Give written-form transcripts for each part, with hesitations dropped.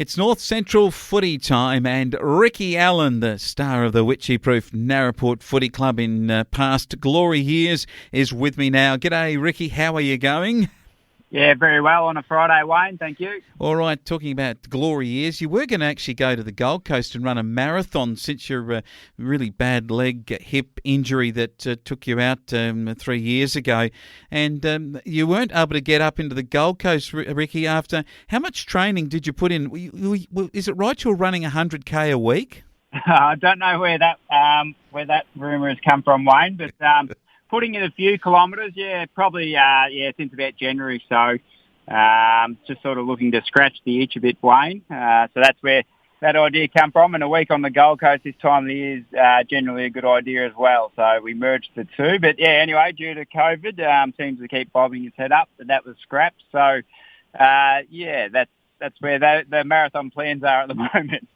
It's North Central Footy time, and Ricky Allen, the star of the Witchy-proof Narraport Footy Club in past glory years, is with me now. G'day, Ricky. How are you going? Yeah, very well on a Friday, Wayne. Thank you. All right, talking about glory years, you were going to actually go to the Gold Coast and run a marathon since your really bad leg hip injury that took you out 3 years ago. And you weren't able to get up into the Gold Coast, Ricky, after... How much training did you put in? Is it right you're running 100K a week? I don't know where that rumour has come from, Wayne, but... Putting in a few kilometres, probably since about January. So just sort of looking to scratch the itch a bit, Wayne. So that's where that idea come from. And a week on the Gold Coast this time of the year is generally a good idea as well. So we merged the two. But anyway, due to COVID, seems to keep bobbing its head up, but that was scrapped. So that's where the marathon plans are at the moment.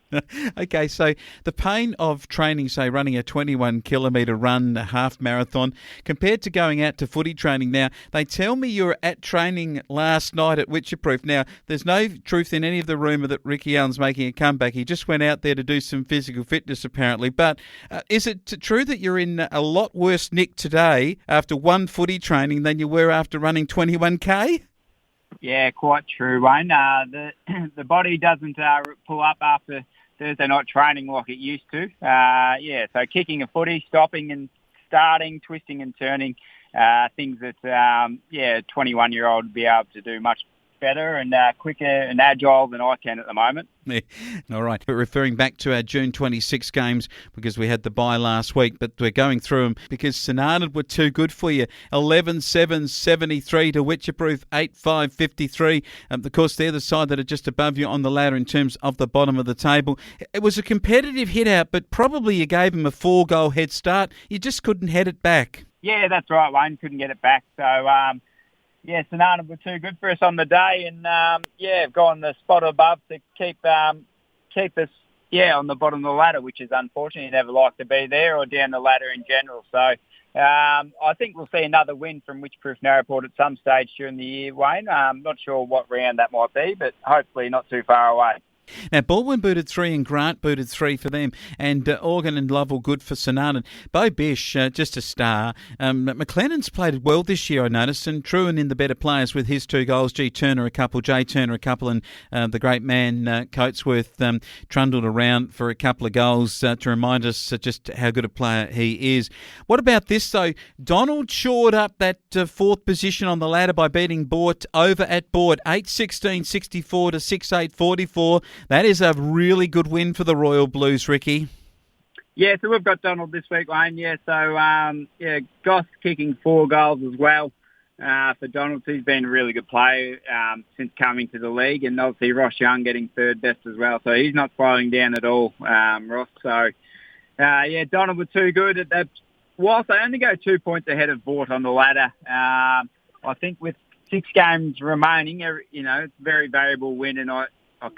Okay, so the pain of training, say running a 21-kilometre run, a half marathon, compared to going out to footy training now, they tell me you were at training last night at Witcher-proof. Now, there's no truth in any of the rumour that Ricky Allen's making a comeback. He just went out there to do some physical fitness, apparently. But is it true that you're in a lot worse nick today after one footy training than you were after running 21K? Yeah, quite true, Wayne. The body doesn't pull up after Thursday night training like it used to. So kicking a footy, stopping and starting, twisting and turning, things that, a 21-year-old would be able to do much better and quicker and agile than I can at the moment. Yeah. All right. We're referring back to our June 26 games because we had the bye last week, but we're going through them because St Arnaud were too good for you. 11-7, 73 to Witcher-proof, 8-5, 53. Of course, they're the side that are just above you on the ladder in terms of the bottom of the table. It was a competitive hit-out, but probably you gave them a 4-goal head start. You just couldn't head it back. Yeah, that's right, Wayne. Couldn't get it back. So, St Arnaud were too good for us on the day, and have gone the spot above to keep us on the bottom of the ladder, which is unfortunate. You never like to be there or down the ladder in general. So I think we'll see another win from Witcher-proof Narraport at some stage during the year, Wayne. I'm not sure what round that might be, but hopefully not too far away. Now, Baldwin booted 3 and Grant booted 3 for them, and Organ and Lovell good for St Arnaud. Bo Bish, just a star. McLennan's played well this year, I noticed, and Trewin in the better players with his 2 goals. Jay Turner a couple, and the great man Coatesworth trundled around for a couple of goals to remind us just how good a player he is. What about this, though? Donald shored up that 4th position on the ladder by beating Bort over at Bort, 8-16-64 to 6-8-44. That is a really good win for the Royal Blues, Ricky. Yeah, so we've got Donald this week, Wayne. Yeah, so Goss kicking 4 goals as well for Donald. He's been a really good player since coming to the league, and obviously Ross Young getting 3rd best as well. So he's not slowing down at all, Ross. So Donald was too good. Whilst they only go 2 points ahead of Bort on the ladder, I think with 6 games remaining, it's a very valuable win, and I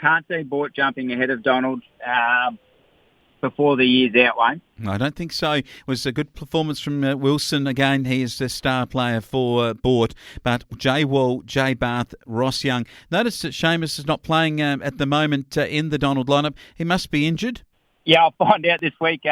can't see Bort jumping ahead of Donald before the year's out, Wayne. No, I don't think so. It was a good performance from Wilson. Again, he is the star player for Bort. But Jay Wall, Jay Barth, Ross Young. Notice that Seamus is not playing at the moment in the Donald lineup. He must be injured. Yeah, I'll find out this week.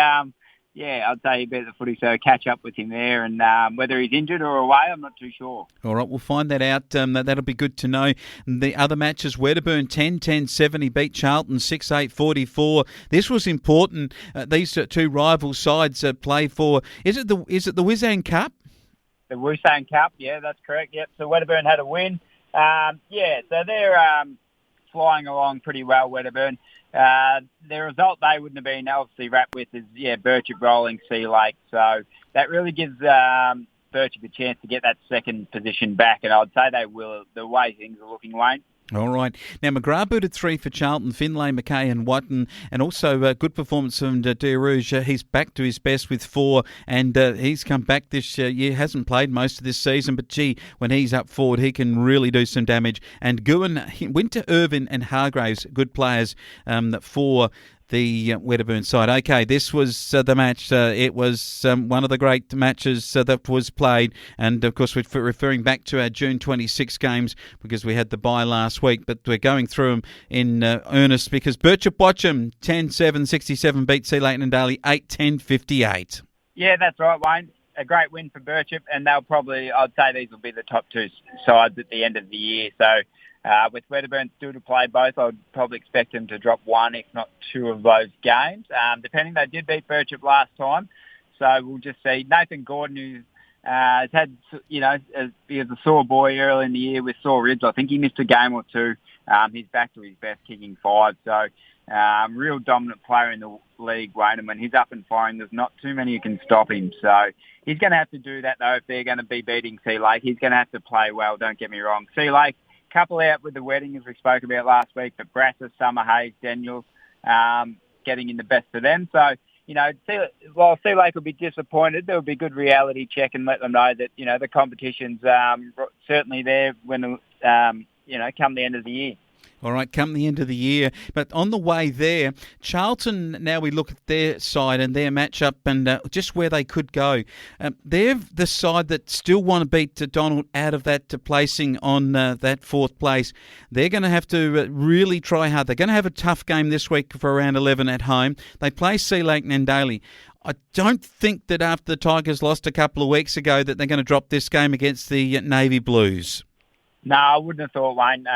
I'd say he beat the footy, so catch up with him there. And whether he's injured or away, I'm not too sure. All right, we'll find that out. That'll be good to know. The other matches, Wedderburn 10-10-70 beat Charlton 6-8-44. This was important. These 2 rival sides play for. Is it the Wizang Cup? The Wizang Cup, yeah, that's correct. Yep. So Wedderburn had a win. So they're flying along pretty well, Wedderburn. The result they wouldn't have been obviously wrapped with is, Birchip rolling Sea Lake. So that really gives Birchip a chance to get that 2nd position back, and I'd say they will, the way things are looking, Wayne. All right. Now, McGrath booted 3 for Charlton, Finlay, McKay and Watton, and also a good performance from De Rouge. He's back to his best with 4, and he's come back this year. Hasn't played most of this season, but when he's up forward, he can really do some damage. And Guin, Winter, Irvin and Hargraves, good players for the Wedderburn side. Okay, this was the match. It was one of the great matches that was played. And, of course, we're referring back to our June 26 games because we had the bye last week. But we're going through them in earnest because Birchip Watcham 10-7-67 beat Sea Lake and Daly 8-10-58. Yeah, that's right, Wayne. A great win for Birchip, and they'll probably, I'd say these will be the top two sides at the end of the year. So with Wedderburn still to play both, I'd probably expect them to drop one, if not two of those games. Depending, they did beat Birchip last time. So we'll just see. Nathan Gordon, who has had, he was a sore boy early in the year with sore ribs. I think he missed a game or two. He's back to his best, kicking 5. So real dominant player in the league, Wayne, and when he's up and firing, there's not too many who can stop him. So he's going to have to do that, though, if they're going to be beating Sea Lake. He's going to have to play well, don't get me wrong. Sea Lake, couple out with the wedding, as we spoke about last week, but Brasser, Summer, Hayes, Daniels, getting in the best of them. So, while Sea Lake will be disappointed, there will be good reality check and let them know that, the competition's certainly there when, come the end of the year. All right, come the end of the year. But on the way there, Charlton, now we look at their side and their matchup and just where they could go. They're the side that still want to beat Donald out of that placing on that 4th place. They're going to have to really try hard. They're going to have a tough game this week for round 11 at home. They play Sea Lake and Daly. I don't think that after the Tigers lost a couple of weeks ago that they're going to drop this game against the Navy Blues. No, I wouldn't have thought, Wayne.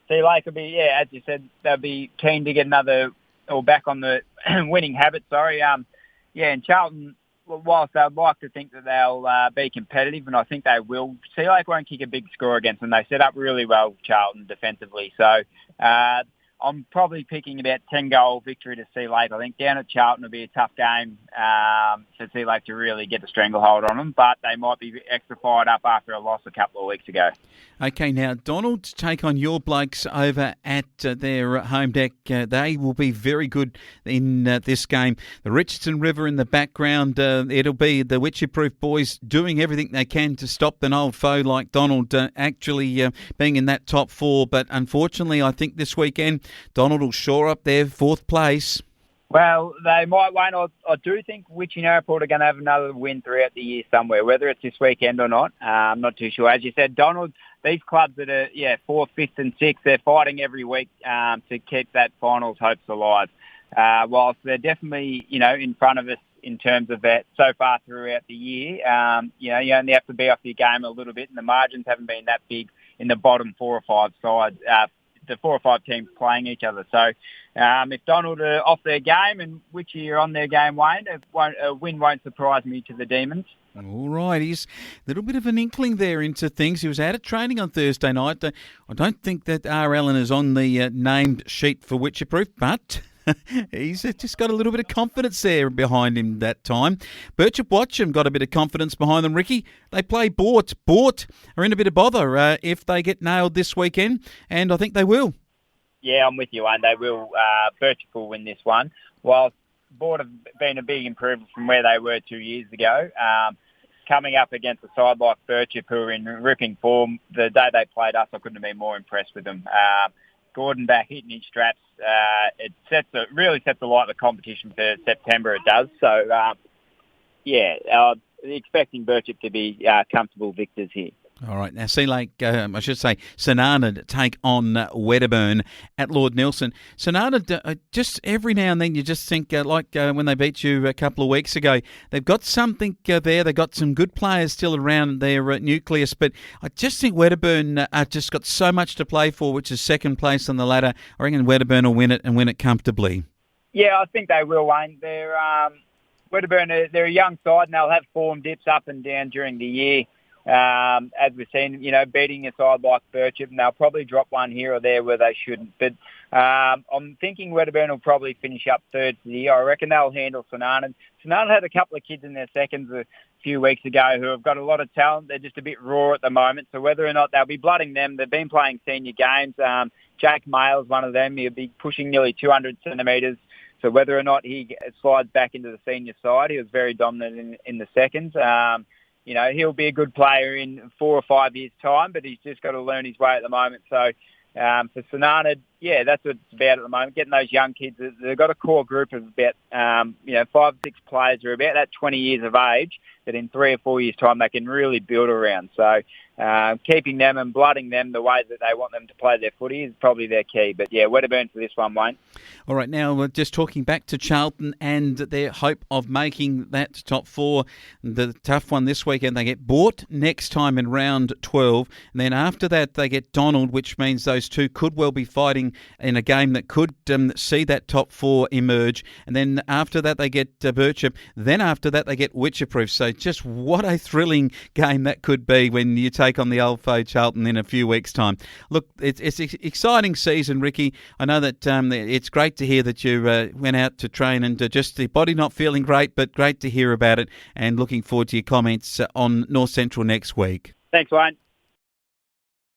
Sea Lake will be, as you said, they'll be keen to get another, or back on the winning habit, and Charlton, whilst I'd like to think that they'll be competitive, and I think they will, Sea Lake won't kick a big score against them. They set up really well, Charlton, defensively. So I'm probably picking about 10-goal victory to Sea Lake. I think down at Charlton will be a tough game for Sea Lake to really get a stranglehold on them, but they might be extra fired up after a loss a couple of weeks ago. Okay, now, Donald, to take on your blokes over at their home deck. They will be very good in this game. The Richardson River in the background. It'll be the Witcher-proof boys doing everything they can to stop an old foe like Donald actually being in that top 4. But unfortunately, I think this weekend, Donald will shore up their 4th place. Well, they might, Wayne. I do think Witching Airport are going to have another win throughout the year somewhere, whether it's this weekend or not. I'm not too sure. As you said, Donald, these clubs that are 4th, 5th and 6th, they're fighting every week to keep that finals hopes alive. Whilst they're definitely, in front of us in terms of that so far throughout the year, you only have to be off your game a little bit, and the margins haven't been that big in the bottom 4 or 5 sides. The 4 or 5 teams playing each other. So if Donald are off their game and Witchy are on their game, Wayne, a win won't surprise me to the Demons. All right, he's a little bit of an inkling there into things. He was out of training on Thursday night. I don't think that R. Allen is on the named sheet for Witcher-proof, but he's just got a little bit of confidence there behind him that time. Birchip Watcham got a bit of confidence behind them, Ricky. They play Bort. Bort are in a bit of bother if they get nailed this weekend, and I think they will. Yeah, I'm with you, and they will. Birchip will win this one. While Bort have been a big improvement from where they were 2 years ago, coming up against a side like Birchip, who are in ripping form, the day they played us, I couldn't have been more impressed with them. Gordon back hitting his straps. It really sets alight the competition for September. It does. So, expecting Birchip to be comfortable victors here. All right. Now, Sea Lake, I should say, St Arnaud take on Wedderburn at Lord Nelson. St Arnaud, just every now and then you just think, when they beat you a couple of weeks ago, they've got something there. They've got some good players still around their nucleus, but I just think Wedderburn just got so much to play for, which is second place on the ladder. I reckon Wedderburn will win it and win it comfortably. Yeah, I think they will, Wayne. Wedderburn, they're a young side and they'll have form dips up and down during the year. As we've seen, beating a side like Birchip, and they'll probably drop one here or there where they shouldn't. But I'm thinking Wedderburn will probably finish up 3rd for the year. I reckon they'll handle St Arnaud. St Arnaud had a couple of kids in their seconds a few weeks ago who have got a lot of talent. They're just a bit raw at the moment. So whether or not they'll be blooding them, they've been playing senior games. Jake Mayle's one of them. He'll be pushing nearly 200 centimetres. So whether or not he slides back into the senior side, he was very dominant in the seconds. He'll be a good player in 4 or 5 years' time, but he's just got to learn his way at the moment. So for St Arnaud, Yeah, that's what it's about at the moment, getting those young kids. They've got a core group of about, 5 or 6 players who are about that 20 years of age that in 3 or 4 years' time they can really build around. So keeping them and blooding them the way that they want them to play their footy is probably their key. But, yeah, Wedderburn for this one, Wayne. All right, now we're just talking back to Charlton and their hope of making that top 4. The tough one this weekend, they get Bort next time in round 12. And then after that, they get Donald, which means those two could well be fighting in a game that could see that top 4 emerge. And then after that, they get Birchip. Then after that, they get Witcherproof. So just what a thrilling game that could be when you take on the old foe Charlton in a few weeks' time. Look, it's an exciting season, Ricky. I know that it's great to hear that you went out to train and just the body not feeling great, but great to hear about it and looking forward to your comments on North Central next week. Thanks, Wayne.